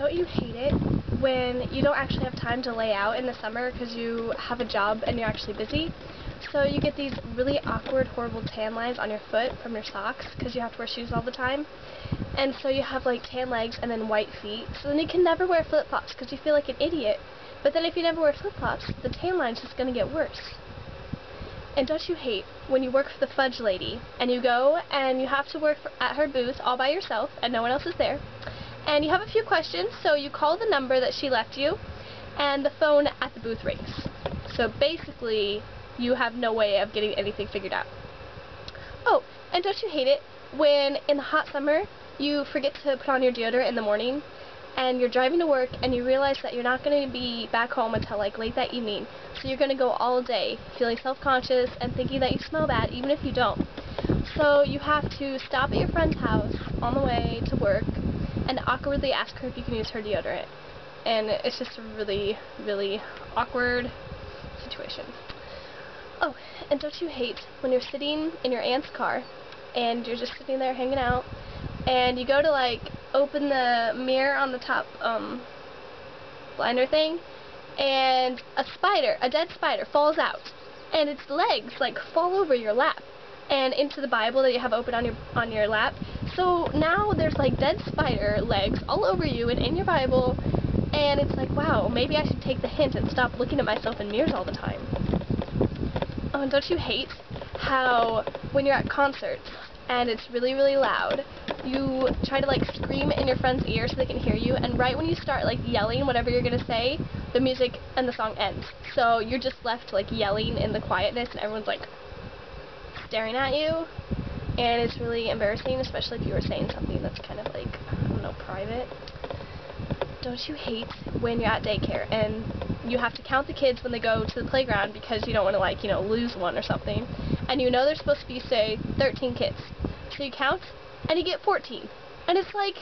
don't you hate it when you don't actually have time to lay out in the summer because you have a job and you're actually busy? So you get these really awkward, horrible tan lines on your foot from your socks because you have to wear shoes all the time. And so you have like tan legs and then white feet. So then you can never wear flip-flops because you feel like an idiot. But then if you never wear flip-flops, the tan line's just going to get worse. And don't you hate when you work for the fudge lady and you go and you have to work at her booth all by yourself and no one else is there? And you have a few questions, so you call the number that she left you and the phone at the booth rings. So basically, you have no way of getting anything figured out. Oh, and don't you hate it when in the hot summer you forget to put on your deodorant in the morning and you're driving to work and you realize that you're not going to be back home until like late that evening, so you're going to go all day feeling self-conscious and thinking that you smell bad even if you don't. So you have to stop at your friend's house on the way to work and awkwardly ask her if you can use her deodorant. And it's just a really, really awkward situation. Oh, and don't you hate when you're sitting in your aunt's car and you're just sitting there hanging out and you go to like open the mirror on the top blinder thing and a dead spider falls out and its legs like fall over your lap and into the Bible that you have open on your lap. So now there's like dead spider legs all over you and in your Bible, and it's like, wow, maybe I should take the hint and stop looking at myself in mirrors all the time. Oh, and don't you hate how when you're at concerts and it's really, really loud, you try to like scream in your friend's ear so they can hear you, and right when you start like yelling whatever you're gonna say, the music and the song ends. So you're just left like yelling in the quietness and everyone's like staring at you, and it's really embarrassing, especially if you were saying something that's kind of like, I don't know, private. Don't you hate when you're at daycare and you have to count the kids when they go to the playground because you don't want to, like, lose one or something, and you know there's supposed to be, say, 13 kids. So you count and you get 14. And it's like,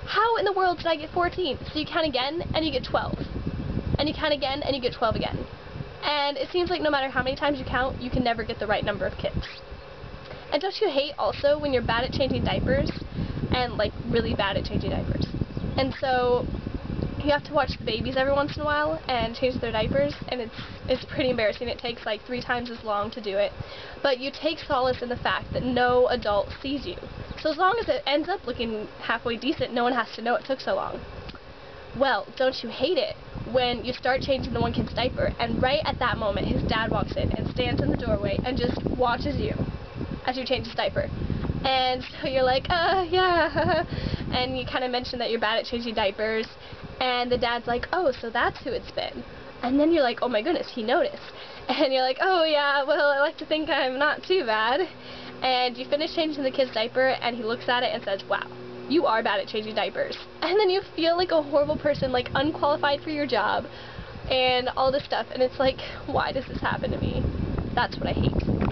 how in the world did I get 14? So you count again and you get 12. And you count again and you get 12 again. And it seems like no matter how many times you count, you can never get the right number of kids. And don't you hate also when you're bad at changing diapers and like really bad at changing diapers? And so you have to watch the babies every once in a while and change their diapers, and it's pretty embarrassing. It takes like 3 times as long to do it. But you take solace in the fact that no adult sees you. So as long as it ends up looking halfway decent, no one has to know it took so long. Well, don't you hate it when you start changing the one kid's diaper and right at that moment his dad walks in and stands in the doorway and just watches you as you change his diaper. And so you're like, yeah, and you kind of mention that you're bad at changing diapers, and the dad's like, oh, so that's who it's been. And then you're like, oh my goodness, he noticed. And you're like, oh yeah, well, I like to think I'm not too bad. And you finish changing the kid's diaper, and he looks at it and says, wow, you are bad at changing diapers. And then you feel like a horrible person, like unqualified for your job, and all this stuff. And it's like, why does this happen to me? That's what I hate.